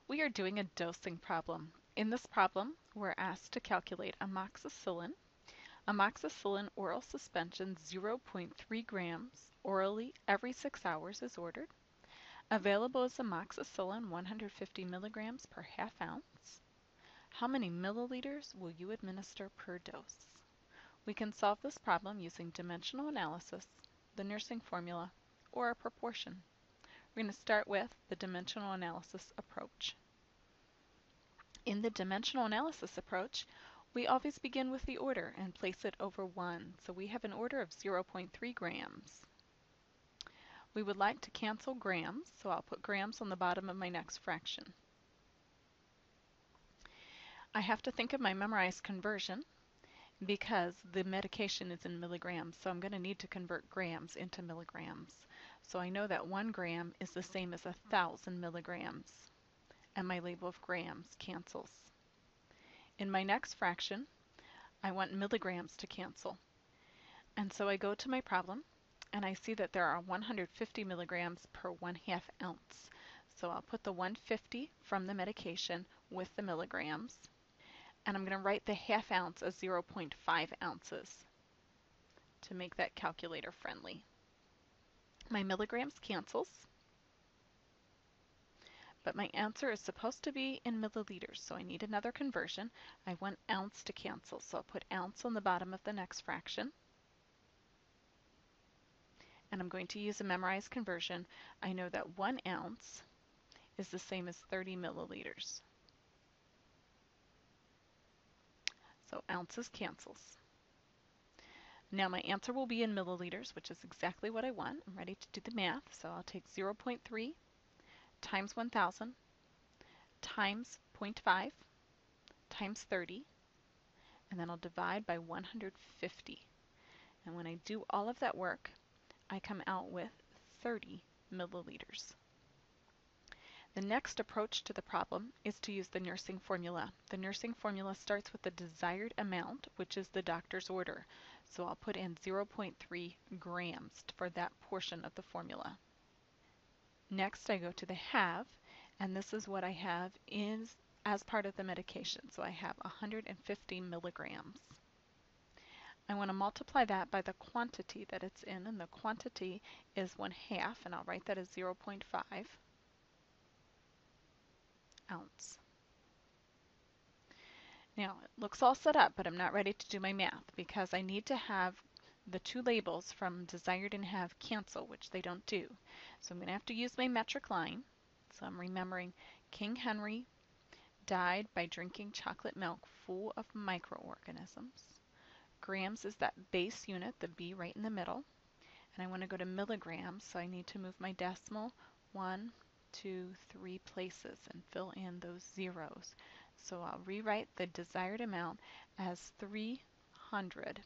We are doing a dosing problem. In this problem, we're asked to calculate amoxicillin. Amoxicillin oral suspension 0.3 grams orally every 6 hours is ordered. Available is amoxicillin 150 milligrams per half ounce. How many milliliters will you administer per dose? We can solve this problem using dimensional analysis, the nursing formula, or a proportion. We're going to start with the dimensional analysis approach. In the dimensional analysis approach, we always begin with the order and place it over 1. So we have an order of 0.3 grams. We would like to cancel grams, so I'll put grams on the bottom of my next fraction. I have to think of my memorized conversion because the medication is in milligrams, so I'm going to need to convert grams into milligrams. So I know that 1 gram is the same as 1,000 milligrams, and my label of grams cancels. In my next fraction, I want milligrams to cancel. And so I go to my problem, and I see that there are 150 milligrams per 1/2 ounce. So I'll put the 150 from the medication with the milligrams, and I'm going to write the half ounce as 0.5 ounces to make that calculator friendly. My milligrams cancels, but my answer is supposed to be in milliliters, so I need another conversion. I want ounce to cancel, so I'll put ounce on the bottom of the next fraction. And I'm going to use a memorized conversion. I know that 1 ounce is the same as 30 milliliters. So ounces cancels. Now my answer will be in milliliters, which is exactly what I want. I'm ready to do the math, so I'll take 0.3 times 1,000 times 0.5 times 30, and then I'll divide by 150. And when I do all of that work, I come out with 30 milliliters. The next approach to the problem is to use the nursing formula. The nursing formula starts with the desired amount, which is the doctor's order. So I'll put in 0.3 grams for that portion of the formula. Next, I go to the have, and this is what I have as part of the medication. So I have 150 milligrams. I want to multiply that by the quantity that it's in, and the quantity is 1/2, and I'll write that as 0.5 ounce. Now, it looks all set up, but I'm not ready to do my math because I need to have the two labels from desired and have cancel, which they don't do. So I'm going to have to use my metric line. So I'm remembering King Henry died by drinking chocolate milk full of microorganisms. Grams is that base unit, the B right in the middle. And I want to go to milligrams, so I need to move my decimal 1, 2, 3 places and fill in those zeros. So I'll rewrite the desired amount as 300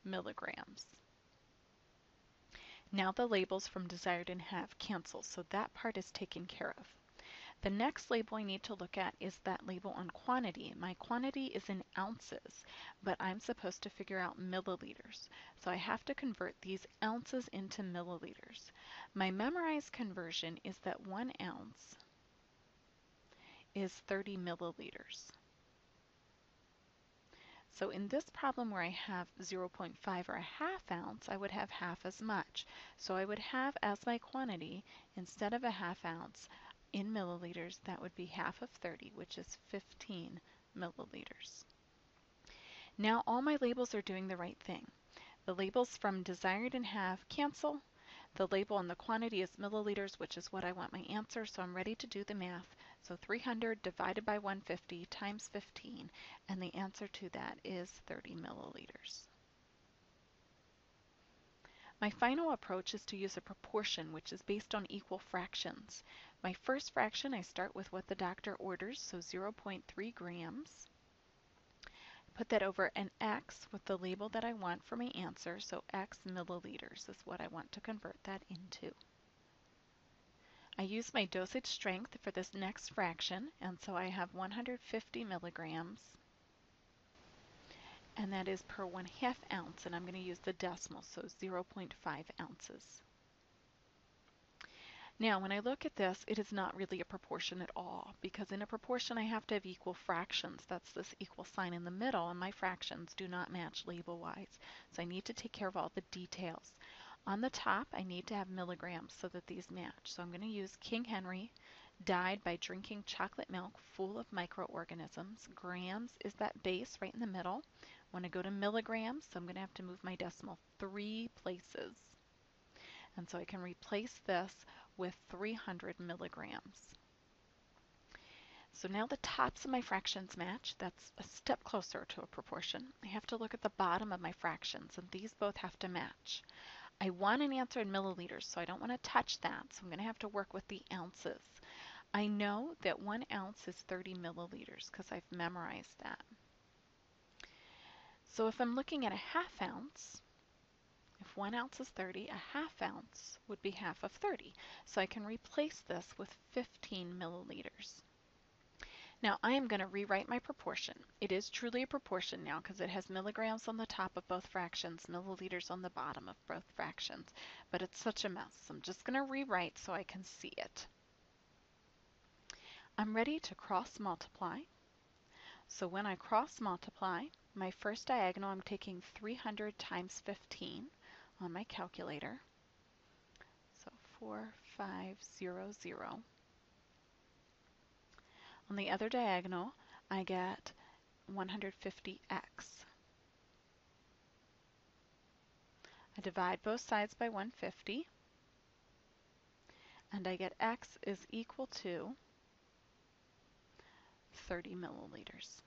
milligrams. Now the labels from desired and have cancel, so that part is taken care of. The next label I need to look at is that label on quantity. My quantity is in ounces, but I'm supposed to figure out milliliters. So I have to convert these ounces into milliliters. My memorized conversion is that 1 ounce is 30 milliliters. So in this problem where I have 0.5 or a half ounce, I would have half as much. So I would have as my quantity, instead of a half ounce, in milliliters, that would be half of 30, which is 15 milliliters. Now all my labels are doing the right thing. The labels from desired and have cancel. The label on the quantity is milliliters, which is what I want my answer, so I'm ready to do the math. So 300 divided by 150 times 15, and the answer to that is 30 milliliters. My final approach is to use a proportion, which is based on equal fractions. My first fraction, I start with what the doctor orders, so 0.3 grams. Put that over an x with the label that I want for my answer, so x milliliters is what I want to convert that into. I use my dosage strength for this next fraction, and so I have 150 milligrams, and that is per 1/2 ounce, and I'm going to use the decimal, so 0.5 ounces. Now, when I look at this, it is not really a proportion at all, because in a proportion I have to have equal fractions. That's this equal sign in the middle, and my fractions do not match label-wise. So I need to take care of all the details. On the top, I need to have milligrams so that these match. So I'm going to use King Henry, died by drinking chocolate milk full of microorganisms. Grams is that base right in the middle. When I go to milligrams, so I'm going to have to move my decimal 3 places. And so I can replace this with 300 milligrams. So now the tops of my fractions match. That's a step closer to a proportion. I have to look at the bottom of my fractions, and these both have to match. I want an answer in milliliters, so I don't want to touch that, so I'm going to have to work with the ounces. I know that 1 ounce is 30 milliliters because I've memorized that. So if I'm looking at a half ounce, if 1 ounce is 30, a half ounce would be half of 30. So I can replace this with 15 milliliters. Now I am going to rewrite my proportion. It is truly a proportion now because it has milligrams on the top of both fractions, milliliters on the bottom of both fractions, but it's such a mess. I'm just going to rewrite so I can see it. I'm ready to cross multiply. So when I cross multiply, my first diagonal, I'm taking 300 times 15 on my calculator. So 4500. On the other diagonal, I get 150x. I divide both sides by 150, and I get x is equal to 30 milliliters.